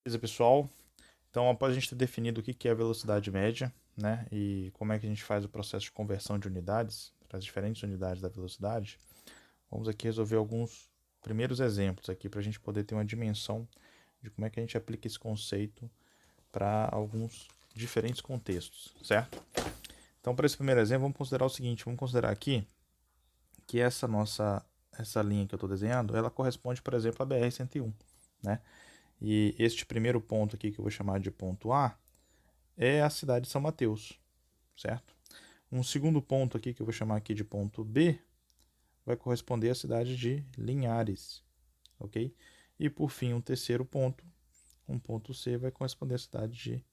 Beleza, pessoal? Então, após a gente ter definido o que é a velocidade média, né, e como é que a gente faz o processo de conversão de unidades para as diferentes unidades da velocidade, vamos aqui resolver alguns primeiros exemplos aqui para a gente poder ter uma dimensão de como é que a gente aplica esse conceito para alguns diferentes contextos, certo? Então, para esse primeiro exemplo, vamos considerar o seguinte: vamos considerar aqui que essa linha que eu estou desenhando, ela corresponde, por exemplo, à BR-101, né? E este primeiro ponto aqui que eu vou chamar de ponto A é a cidade de São Mateus, certo? Um segundo ponto aqui que eu vou chamar aqui de ponto B vai corresponder à cidade de Linhares, ok? E por fim, um terceiro ponto, um ponto C, vai corresponder à cidade de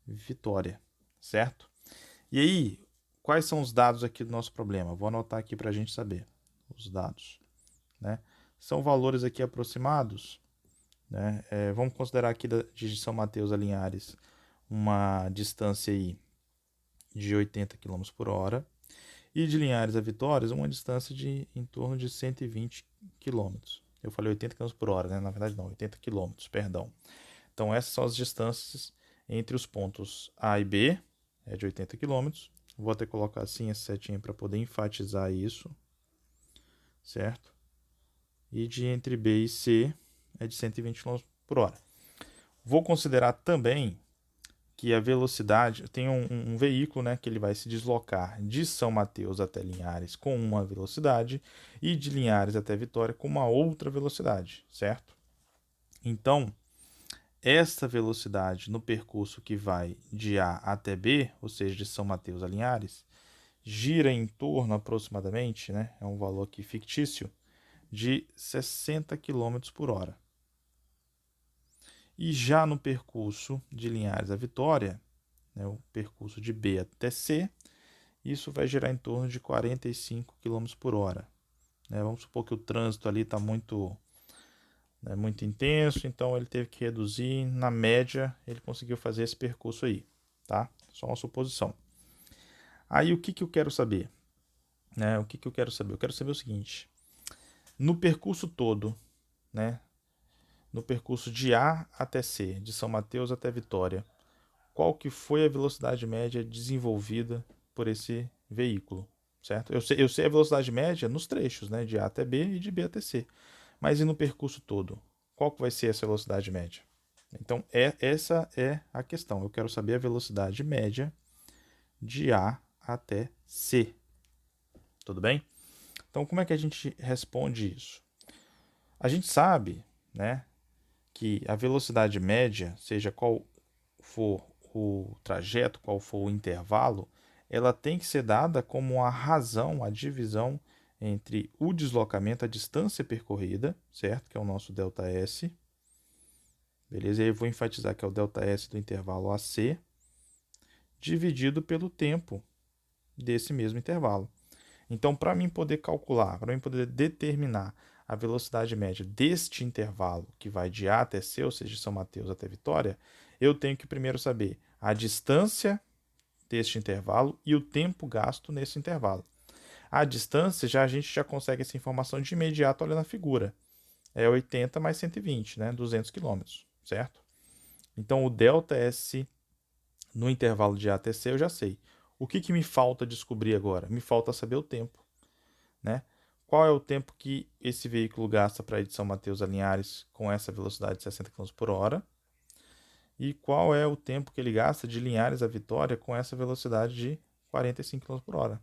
Vitória, certo? E aí, quais são os dados aqui do nosso problema? Vou anotar aqui para a gente saber os dados, né? São valores aqui aproximados, né? Vamos considerar aqui de São Mateus a Linhares uma distância aí de 80 quilômetros por hora e de Linhares a Vitória uma distância de em torno de 120 quilômetros. Eu falei 80 quilômetros por hora, né? Na verdade não, 80 quilômetros, perdão. Então essas são as distâncias entre os pontos A e B, é de 80 quilômetros. Vou até colocar assim essa setinha para poder enfatizar isso, certo? E de entre B e C é de 120 km por hora. Vou considerar também que a velocidade tem um veículo, né, que ele vai se deslocar de São Mateus até Linhares com uma velocidade e de Linhares até Vitória com uma outra velocidade, certo? Então, esta velocidade no percurso que vai de A até B, ou seja, de São Mateus a Linhares, gira em torno aproximadamente, né, é um valor aqui fictício, de 60 km por hora. E já no percurso de Linhares a Vitória, né, o percurso de B até C, isso vai girar em torno de 45 km por hora. Né? Vamos supor que o trânsito ali está muito intenso, então ele teve que reduzir. Na média, ele conseguiu fazer esse percurso aí. Tá? Só uma suposição. Aí o que eu quero saber? Né? O que eu quero saber? Eu quero saber o seguinte: no percurso todo, né? No percurso de A até C, de São Mateus até Vitória, qual que foi a velocidade média desenvolvida por esse veículo, certo? Eu sei a velocidade média nos trechos, né, de A até B e de B até C, mas e no percurso todo? Qual que vai ser essa velocidade média? Então, essa é a questão. Eu quero saber a velocidade média de A até C. Tudo bem? Então, como é que a gente responde isso? A gente sabe, né, que a velocidade média, seja qual for o trajeto, qual for o intervalo, ela tem que ser dada como a razão, a divisão entre o deslocamento, a distância percorrida, certo? Que é o nosso ΔS. Beleza? E aí eu vou enfatizar que é o ΔS do intervalo AC, dividido pelo tempo desse mesmo intervalo. Então, para mim poder calcular, para mim poder determinar a velocidade média deste intervalo, que vai de A até C, ou seja, de São Mateus até Vitória, eu tenho que primeiro saber a distância deste intervalo e o tempo gasto nesse intervalo. A distância, a gente já consegue essa informação de imediato olhando a figura. É 80 mais 120, né? 200 quilômetros, certo? Então, o ΔS no intervalo de A até C eu já sei. O que me falta descobrir agora? Me falta saber o tempo, né? Qual é o tempo que esse veículo gasta para ir de São Mateus a Linhares com essa velocidade de 60 km por hora? E qual é o tempo que ele gasta de Linhares a Vitória com essa velocidade de 45 km por hora?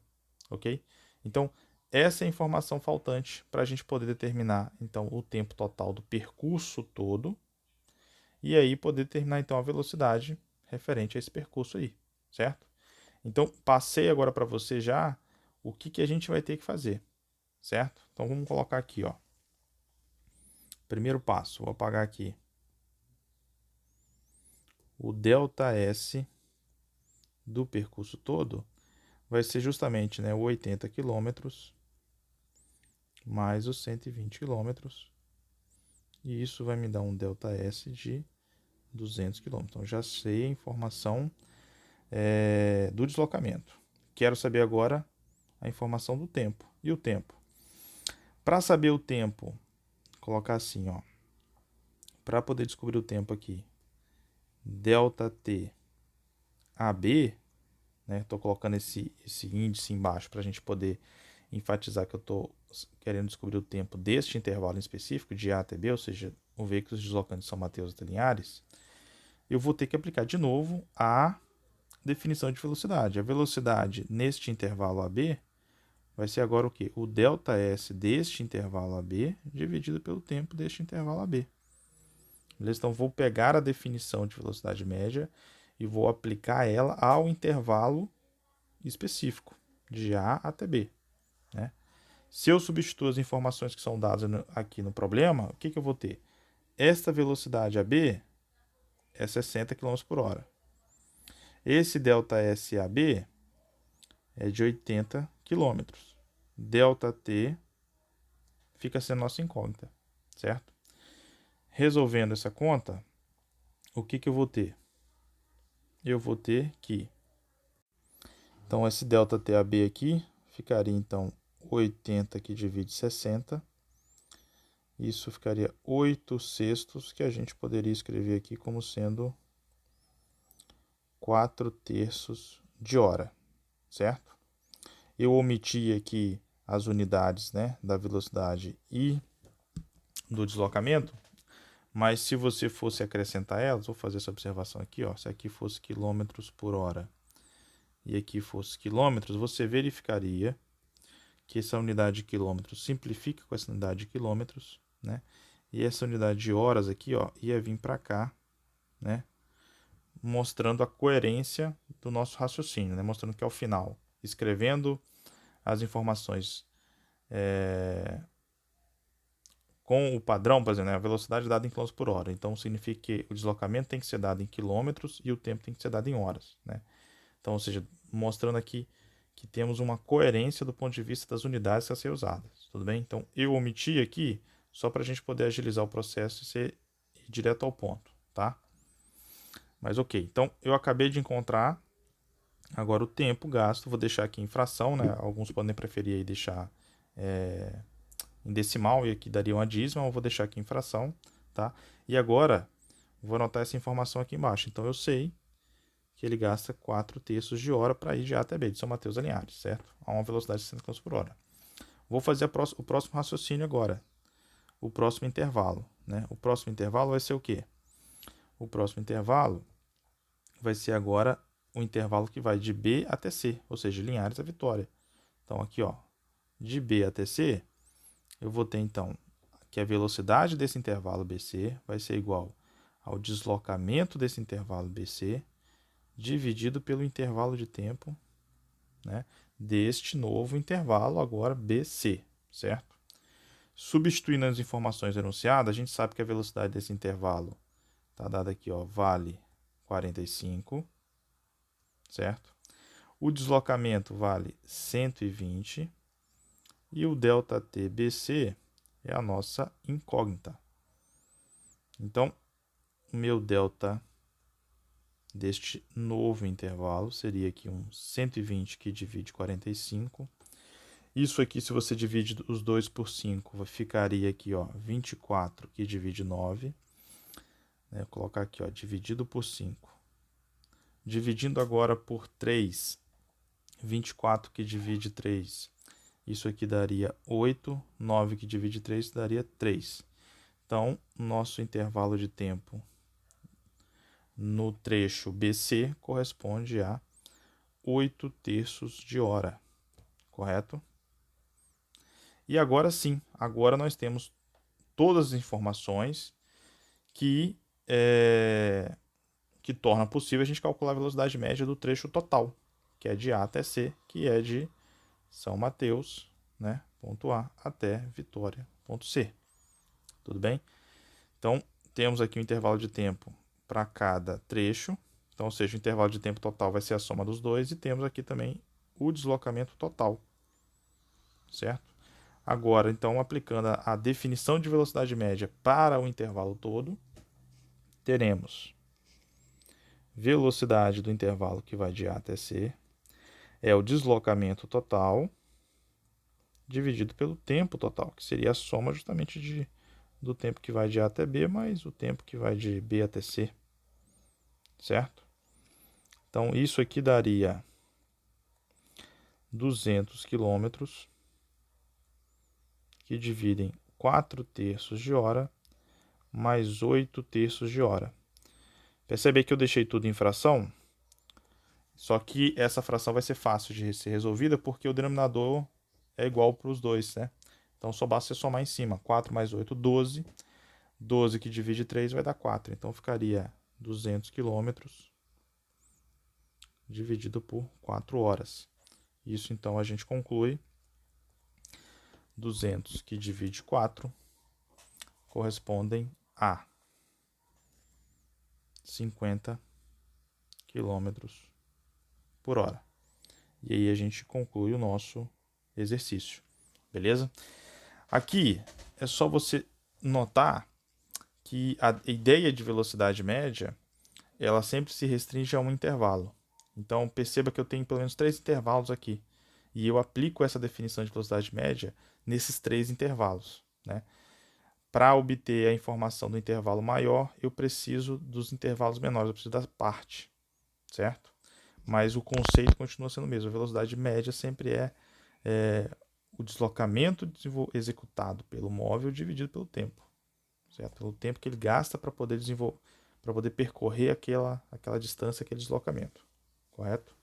Ok? Então, essa é a informação faltante para a gente poder determinar então o tempo total do percurso todo e aí poder determinar então a velocidade referente a esse percurso aí, certo? Então, passei agora para você já o que a gente vai ter que fazer, certo? Então, vamos colocar aqui, ó. Primeiro passo, vou apagar aqui. O ΔS do percurso todo vai ser justamente, né, o 80 quilômetros mais os 120 quilômetros. E isso vai me dar um ΔS de 200 quilômetros. Então, já sei a informação do deslocamento. Quero saber agora a informação do tempo. E o tempo? Para saber o tempo, colocar assim, ó. Para poder descobrir o tempo aqui, ΔT AB, né? Estou colocando esse índice embaixo para a gente poder enfatizar que eu estou querendo descobrir o tempo deste intervalo em específico, de A até B, ou seja, o veículo se deslocando de São Mateus até Linhares. Eu vou ter que aplicar de novo a definição de velocidade. A velocidade neste intervalo AB vai ser agora o quê? O ΔS deste intervalo AB dividido pelo tempo deste intervalo AB. Beleza? Então, vou pegar a definição de velocidade média e vou aplicar ela ao intervalo específico, de A até B. Né? Se eu substituir as informações que são dadas aqui no problema, o que eu vou ter? Esta velocidade AB é 60 km por hora. Esse ΔSAB é de 80 km. ΔT fica sendo nossa incógnita, certo? Resolvendo essa conta, o que eu vou ter? Eu vou ter que... Então, esse ΔTAB aqui ficaria, então, 80 que divide 60. Isso ficaria 8/6, que a gente poderia escrever aqui como sendo 4/3 de hora, certo? Eu omiti aqui as unidades, né, da velocidade e do deslocamento, mas se você fosse acrescentar elas, vou fazer essa observação aqui, ó, se aqui fosse quilômetros por hora e aqui fosse quilômetros, você verificaria que essa unidade de quilômetros simplifica com essa unidade de quilômetros, né? E essa unidade de horas aqui, ó, ia vir para cá, né? Mostrando a coerência do nosso raciocínio, né? Mostrando que ao final, escrevendo as informações com o padrão, por exemplo, né? A velocidade dada em km por hora. Então, significa que o deslocamento tem que ser dado em quilômetros e o tempo tem que ser dado em horas, né? Então, ou seja, mostrando aqui que temos uma coerência do ponto de vista das unidades a ser usadas, tudo bem? Então, eu omiti aqui só para a gente poder agilizar o processo e ser direto ao ponto, tá? Mas ok, então eu acabei de encontrar agora o tempo gasto, vou deixar aqui em fração, né? Alguns podem preferir aí deixar em decimal e aqui daria uma dízima, eu vou deixar aqui em fração, tá? E agora vou anotar essa informação aqui embaixo. Então eu sei que ele gasta 4/3 de hora para ir de A até B, de São Mateus a Linhares, certo? A uma velocidade de 60 km por hora. Vou fazer o próximo raciocínio agora, o próximo intervalo, né? O próximo intervalo vai ser o quê? O próximo intervalo vai ser agora o intervalo que vai de B até C, ou seja, Linhares a Vitória. Então aqui, ó, de B até C, eu vou ter então que a velocidade desse intervalo BC vai ser igual ao deslocamento desse intervalo BC dividido pelo intervalo de tempo, né, deste novo intervalo agora BC, certo? Substituindo as informações enunciadas, a gente sabe que a velocidade desse intervalo está dada aqui, ó, vale 45, certo? O deslocamento vale 120 e o ΔT BC é a nossa incógnita. Então, o meu delta deste novo intervalo seria aqui um 120 que divide 45. Isso aqui, se você divide os dois por 5, ficaria aqui, ó, 24 que divide 9. Vou colocar aqui, ó, dividido por 5. Dividindo agora por 3, 24 que divide 3. Isso aqui daria 8, 9 que divide 3 daria 3. Então, nosso intervalo de tempo no trecho BC corresponde a 8/3 de hora, correto? E agora sim, agora nós temos todas as informações que tornam possível a gente calcular a velocidade média do trecho total, que é de A até C, que é de São Mateus, né, ponto A, até Vitória, ponto C. Tudo bem? Então, temos aqui o intervalo de tempo para cada trecho. Então, ou seja, o intervalo de tempo total vai ser a soma dos dois. E temos aqui também o deslocamento total, certo? Agora, então, aplicando a definição de velocidade média para o intervalo todo, teremos velocidade do intervalo que vai de A até C, é o deslocamento total, dividido pelo tempo total, que seria a soma justamente do tempo que vai de A até B, mais o tempo que vai de B até C. certo? Então, isso aqui daria 200 quilômetros, que dividem 4 terços de hora mais 8 terços de hora. Percebe que eu deixei tudo em fração? Só que essa fração vai ser fácil de ser resolvida porque o denominador é igual para os dois, né? Então só basta você somar em cima. 4 mais 8, 12. 12 que divide 3 vai dar 4. Então ficaria 200 quilômetros dividido por 4 horas. Isso então a gente conclui. 200 que divide 4 correspondem a 50 quilômetros por hora. E aí a gente conclui o nosso exercício, beleza? Aqui é só você notar que a ideia de velocidade média, ela sempre se restringe a um intervalo. Então perceba que eu tenho pelo menos 3 intervalos aqui. E eu aplico essa definição de velocidade média nesses 3 intervalos, né? Para obter a informação do intervalo maior, eu preciso dos intervalos menores, eu preciso da parte, certo? Mas o conceito continua sendo o mesmo. A velocidade média sempre é o deslocamento executado pelo móvel dividido pelo tempo, certo? Pelo tempo que ele gasta para poder percorrer aquela distância, aquele deslocamento, correto?